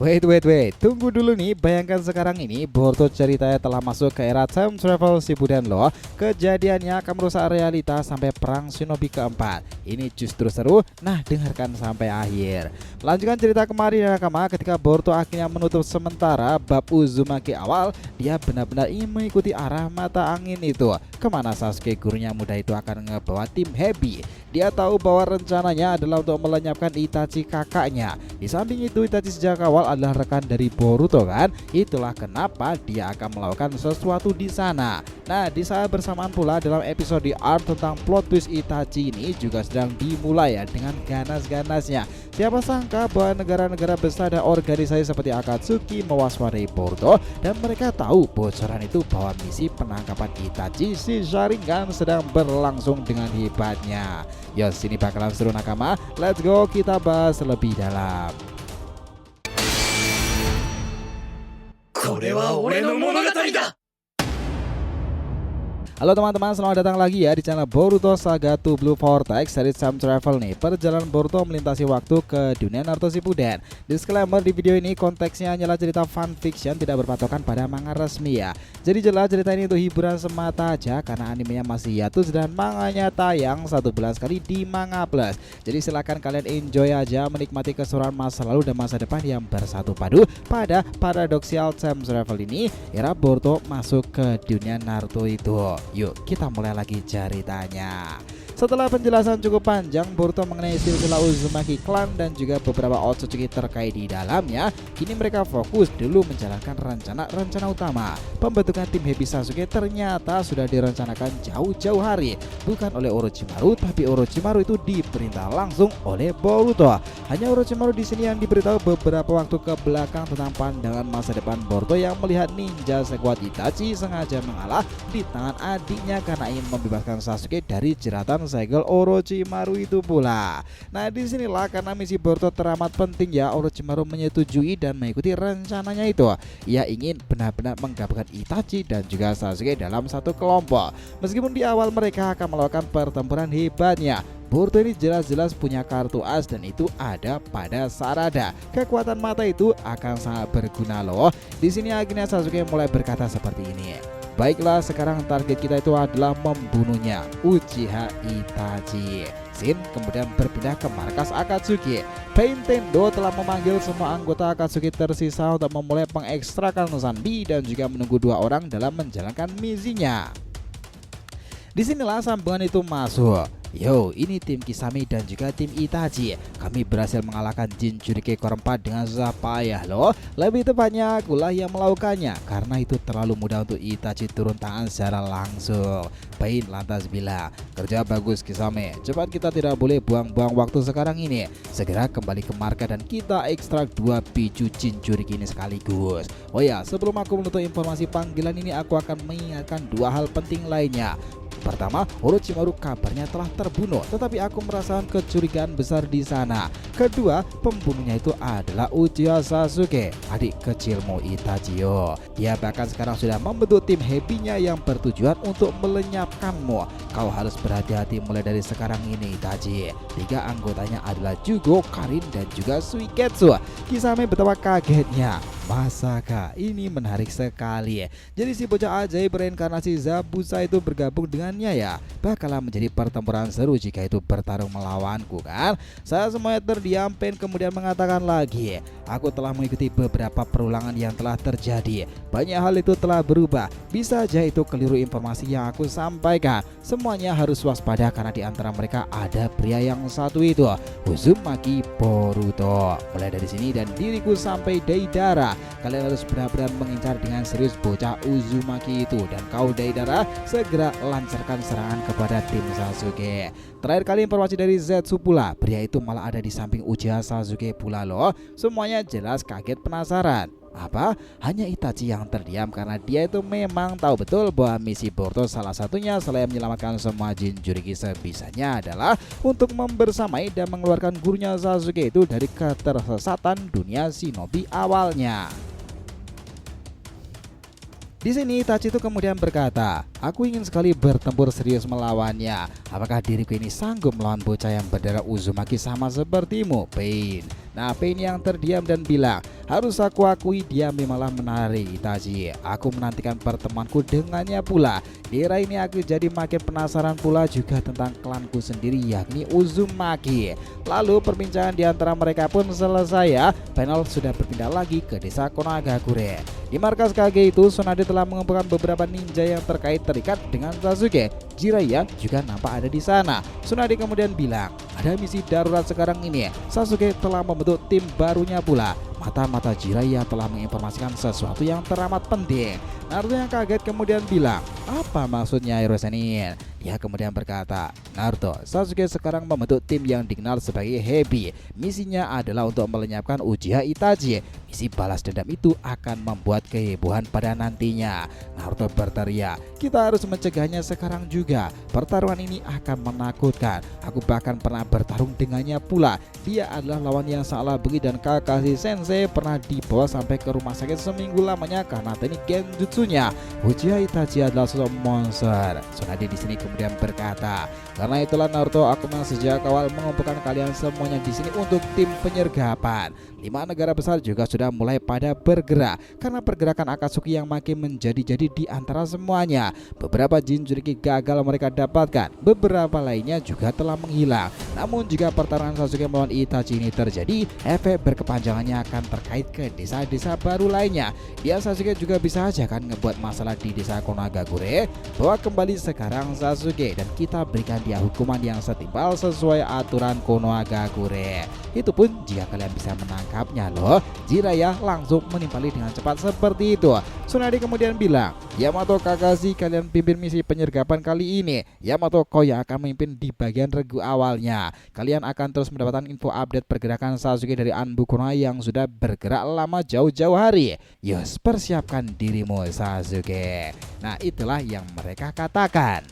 Wait, tunggu dulu nih. Bayangkan sekarang ini Boruto ceritanya telah masuk ke era time travel Shippuden loh. Kejadiannya akan merusak realitas sampai perang shinobi keempat. Ini justru seru, nah dengarkan sampai akhir. Lanjutkan cerita kemarin ya Nakama, ketika Boruto akhirnya menutup sementara bab Uzumaki awal. Dia benar-benar ingin mengikuti arah mata angin itu. Kemana Sasuke gurunya muda itu akan ngebawa tim Hebi. Dia tahu bahwa rencananya adalah untuk melenyapkan Itachi kakaknya. Di samping itu Itachi sejak awal adalah rekan dari Boruto kan. Itulah kenapa dia akan melakukan sesuatu di sana. Nah, di saat bersamaan pula dalam episode art tentang plot twist Itachi ini juga sedang dimulai ya dengan ganas-ganasnya. Siapa sangka bahwa negara-negara besar dan organisasi seperti Akatsuki mewaspadai Boruto dan mereka tahu bocoran itu bahwa misi penangkapan Itachi si Sharingan sedang berlangsung dengan hebatnya. Yos, ini bakalan seru Nakama. Let's go, kita bahas lebih dalam. これは俺の物語だ。 Halo teman-teman, selamat datang lagi ya di channel Boruto Saga to Blue Vortex seri time travel nih. Perjalanan Boruto melintasi waktu ke dunia Naruto Shippuden. Disclaimer, di video ini konteksnya hanyalah cerita fanfiction, tidak berpatokan pada manga resmi ya. Jadi jelas cerita ini untuk hiburan semata aja karena animenya masih hiatus dan manganya tayang 1 bulan sekali di Manga Plus. Jadi silahkan kalian enjoy aja menikmati keseruan masa lalu dan masa depan yang bersatu padu pada paradoxical time travel ini. Era Boruto masuk ke dunia Naruto itu. Yuk kita mulai lagi ceritanya. Setelah penjelasan cukup panjang Boruto mengenai silsilah Uzumaki Clan dan juga beberapa Otsutsuki terkait di dalamnya, kini mereka fokus dulu menjalankan rencana utama. Pembentukan tim Hebi Sasuke ternyata sudah direncanakan jauh-jauh hari, bukan oleh Orochimaru, tapi Orochimaru itu diperintah langsung oleh Boruto. Hanya Orochimaru di sini yang diberitahu beberapa waktu ke belakang tentang pandangan masa depan Boruto yang melihat ninja sekuat Itachi sengaja mengalah di tangan adiknya karena ingin membebaskan Sasuke dari jeratan segel Orochimaru itu pula. Nah, disinilah karena misi Boruto teramat penting ya, Orochimaru menyetujui dan mengikuti rencananya itu. Ia ingin benar-benar menggabungkan Itachi dan juga Sasuke dalam satu kelompok. Meskipun di awal mereka akan melakukan pertempuran hebatnya, Boruto ini jelas-jelas punya kartu as dan itu ada pada Sarada. Kekuatan mata itu akan sangat berguna loh. Di sini akhirnya Sasuke mulai berkata seperti ini. Baiklah, sekarang target kita itu adalah membunuhnya, Uchiha Itachi. Shin kemudian berpindah ke markas Akatsuki. Pain Tendo telah memanggil semua anggota Akatsuki tersisa untuk memulai pengekstrakan Zanbi dan juga menunggu 2 orang dalam menjalankan misinya. Disinilah sambungan itu masuk. Yo, ini tim Kisame dan juga tim Itachi. Kami berhasil mengalahkan Jinchuriki ekor 4 dengan susah payah loh. Lebih tepatnya akulah yang melakukannya karena itu terlalu mudah untuk Itachi turun tangan secara langsung. Pain lantas bilang, kerja bagus Kisame. Cepat, kita tidak boleh buang-buang waktu sekarang ini. Segera kembali ke markas dan kita ekstrak 2 biju Jinchuriki ini sekaligus. Oh ya, sebelum aku menutup informasi panggilan ini, aku akan mengingatkan 2 hal penting lainnya. Pertama, Orochimaru kabarnya telah terbunuh, tetapi aku merasakan kecurigaan besar di sana. Kedua, pembunuhnya itu adalah Uchiha Sasuke, adik kecilmu Itachi. Dia bahkan sekarang sudah membentuk tim Hebinya yang bertujuan untuk melenyapkanmu. Kau harus berhati-hati mulai dari sekarang ini Itachi. 3 anggotanya adalah Jugo, Karin, dan juga Suiketsu. Kisame betapa kagetnya. Masakah ini menarik sekali. Jadi si bocah ajaib reinkarnasi Zabuza itu bergabung dengannya ya. Bakalan menjadi pertempuran seru jika itu bertarung melawanku kan. Saya semuanya terdiam. Pain kemudian mengatakan lagi, aku telah mengikuti beberapa perulangan yang telah terjadi. Banyak hal itu telah berubah. Bisa aja itu keliru informasi yang aku sampaikan. Semuanya harus waspada karena di antara mereka ada pria yang satu itu, Uzumaki Boruto. Mulai dari sini dan diriku sampai Deidara, kalian harus benar-benar mengincar dengan serius bocah Uzumaki itu. Dan kau Deidara, segera lancarkan serangan kepada tim Sasuke. Terakhir kali informasi dari Zetsu pula, pria itu malah ada di samping Uchiha Sasuke pula loh. Semuanya jelas kaget penasaran. Apa? Hanya Itachi yang terdiam karena dia itu memang tahu betul bahwa misi Boruto salah satunya selain menyelamatkan semua Jinchuriki sebisanya adalah untuk membersamai dan mengeluarkan gurunya Sasuke itu dari ketersesatan dunia shinobi awalnya. Di sini Itachi itu kemudian berkata, Aku ingin sekali bertempur serius melawannya. Apakah diriku ini sanggup melawan bocah yang berdarah Uzumaki sama sepertimu, Pain? Nah, Pain yang terdiam dan bilang, harus aku akui dia memanglah menarik, Itachi. Aku menantikan pertemuanku dengannya pula. Di era ini aku jadi makin penasaran pula juga tentang klanku sendiri, yakni Uzumaki. Lalu perbincangan di antara mereka pun selesai ya. Panel sudah berpindah lagi ke desa Konagakure. Di markas Kage itu, Tsunade telah mengumpulkan beberapa ninja yang terikat dengan Sasuke. Jiraiya juga nampak ada di sana. Tsunade kemudian bilang, ada misi darurat sekarang ini. Sasuke telah membentuk tim barunya pula. Mata-mata Jiraiya telah menginformasikan sesuatu yang teramat penting. Naruto yang kaget kemudian bilang, apa maksudnya Hirosenin? Dia kemudian berkata, Naruto, Sasuke sekarang membentuk tim yang dikenal sebagai Hebi. Misinya adalah untuk melenyapkan Uchiha Itachi. Misi balas dendam itu akan membuat kehebohan pada nantinya. Naruto berteriak, kita harus mencegahnya sekarang juga. Pertarungan ini akan menakutkan. Aku bahkan pernah bertarung dengannya pula. Dia adalah lawan yang salah begi dan Kakashi Sensei pernah dibawa sampai ke rumah sakit seminggu lamanya karena teknik genjutsunya. Uchiha Itachi adalah sosok monster. Tsunade di sini kemudian berkata, karena itulah Naruto, aku memang sejak awal mengumpulkan kalian semuanya di sini untuk tim penyergapan. 5 negara besar juga sudah mulai pada bergerak karena pergerakan Akatsuki yang makin menjadi-jadi di antara semuanya. Beberapa Jinchuriki gagal mereka dapatkan, beberapa lainnya juga telah menghilang. Namun jika pertarungan Sasuke melawan Itachi ini terjadi, efek berkepanjangannya akan terkait ke desa-desa baru lainnya. Dia Sasuke juga bisa aja kan ngebuat masalah di desa Konagakure. Bawa kembali sekarang Sasuke dan kita berikan dia hukuman yang setimpal sesuai aturan Konagakure. Itu pun jika kalian bisa menangkapnya loh. Jiraiya langsung menimpali dengan cepat seperti itu. Tsunade kemudian bilang, Yamato Kakashi, kalian pimpin misi penyergapan kali ini. Yamato, kau yang akan memimpin di bagian regu awalnya. Kalian akan terus mendapatkan info update pergerakan Sasuke dari Anbu Konoha yang sudah bergerak lama jauh-jauh hari. Yos, persiapkan dirimu Sasuke. Nah, itulah yang mereka katakan.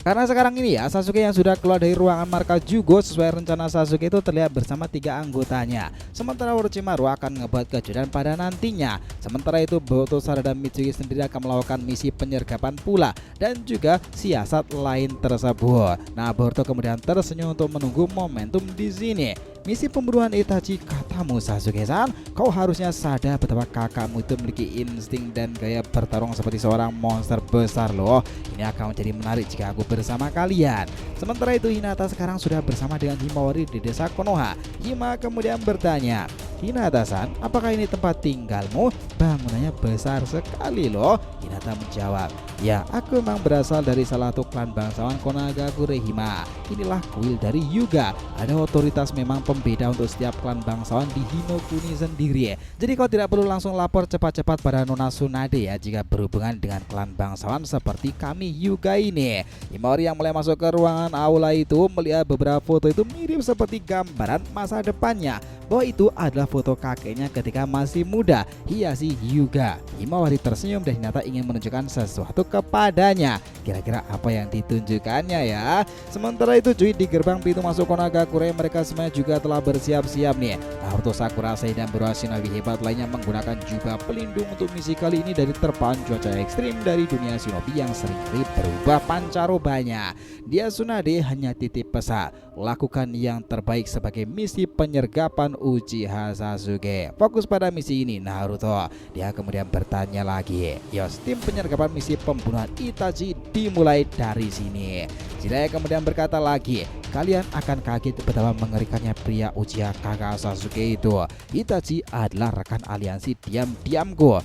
Karena sekarang ini ya, Sasuke yang sudah keluar dari ruangan markas Jugo sesuai rencana Sasuke itu terlihat bersama 3 anggotanya. Sementara Orochimaru akan ngebuat kejutan pada nantinya. Sementara itu Boruto, Sarada dan Mitsuki sendiri akan melakukan misi penyergapan pula dan juga siasat lain tersebut. Nah, Boruto kemudian tersenyum untuk menunggu momentum di sini. Misi pembunuhan Itachi, katamu Sasuke-san, kau harusnya sadar betapa kakakmu itu memiliki insting dan gaya bertarung seperti seorang monster besar loh. Ini akan menjadi menarik jika aku bersama kalian. Sementara itu Hinata sekarang sudah bersama dengan Himawari di desa Konoha. Hima kemudian bertanya, Hinata-san, apakah ini tempat tinggalmu? Bangunannya besar sekali loh. Hinata menjawab, ya, aku memang berasal dari salah satu klan bangsawan Konagakure, Hima. Inilah kuil dari Hyuga. Ada otoritas memang pembeda untuk setiap klan bangsawan di Hinokuni sendiri. Jadi kau tidak perlu langsung lapor cepat-cepat pada Nona Tsunade ya jika berhubungan dengan klan bangsawan seperti kami Hyuga ini. Himawari yang mulai masuk ke ruangan aula itu melihat beberapa foto itu mirip seperti gambaran masa depannya. Bahwa itu adalah foto kakeknya ketika masih muda, Hiashi Hyuga. Himawari tersenyum dan Hinata ingin menunjukkan sesuatu kepadanya. Kira-kira apa yang ditunjukkannya ya? Sementara itu cuy, di gerbang pintu masuk Konagakure mereka semuanya juga telah bersiap-siap nih. Naruto, Sakurasei dan beberapa shinobi hebat lainnya menggunakan jubah pelindung untuk misi kali ini dari terpaan cuaca ekstrim dari dunia shinobi yang seringkali berubah pancarobanya. Dia Tsunade hanya titip pesan, lakukan yang terbaik sebagai misi penyergapan Uchiha Sasuke. Fokus pada misi ini Naruto. Dia kemudian bertanya lagi, yos, tim penyergapan misi pembunuhan Itachi dimulai dari sini. Jiraiya kemudian berkata lagi, kalian akan kaget betapa mengerikannya pria Uchiha kakak Sasuke itu. Itachi adalah rekan aliansi diam-diamku.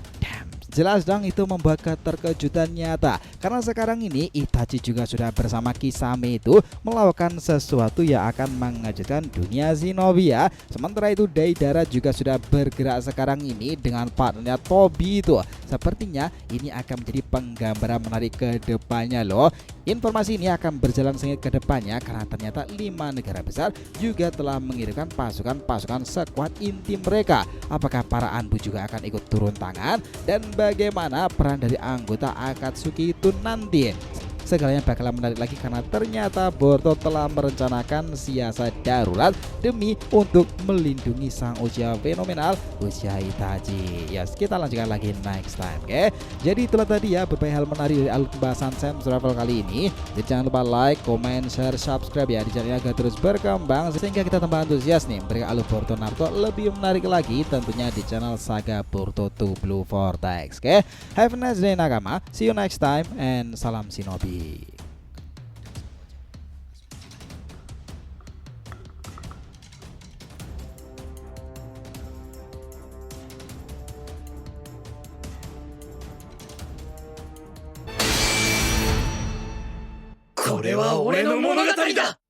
Jelas dong, itu membuat keterkejutan nyata karena sekarang ini Itachi juga sudah bersama Kisame itu melakukan sesuatu yang akan mengejutkan dunia shinobi ya. Sementara itu Deidara juga sudah bergerak sekarang ini dengan partnernya Tobi itu. Sepertinya ini akan menjadi penggambaran menarik ke depannya loh. Informasi ini akan berjalan sengit ke depannya karena ternyata 5 negara besar juga telah mengirimkan pasukan-pasukan sekuat inti mereka. Apakah para Anbu juga akan ikut turun tangan dan bagaimana peran dari anggota Akatsuki itu nanti? segalanya bakalan menarik lagi karena ternyata Boruto telah merencanakan siasat darurat demi untuk melindungi sang usia fenomenal Uchiha Itachi. Yes, kita lanjutkan lagi next time, oke? Jadi itulah tadi ya berbagai hal menarik dari alur pembahasan Time Travel kali ini. Jadi jangan lupa like, comment, share, subscribe ya di channel ini agar terus berkembang sehingga kita tambah antusias nih memberikan alur Boruto Naruto lebih menarik lagi tentunya di channel Saga Boruto 2 Blue Vortex. Oke, have a nice day nakama. See you next time and salam shinobi. これは俺の物語だ。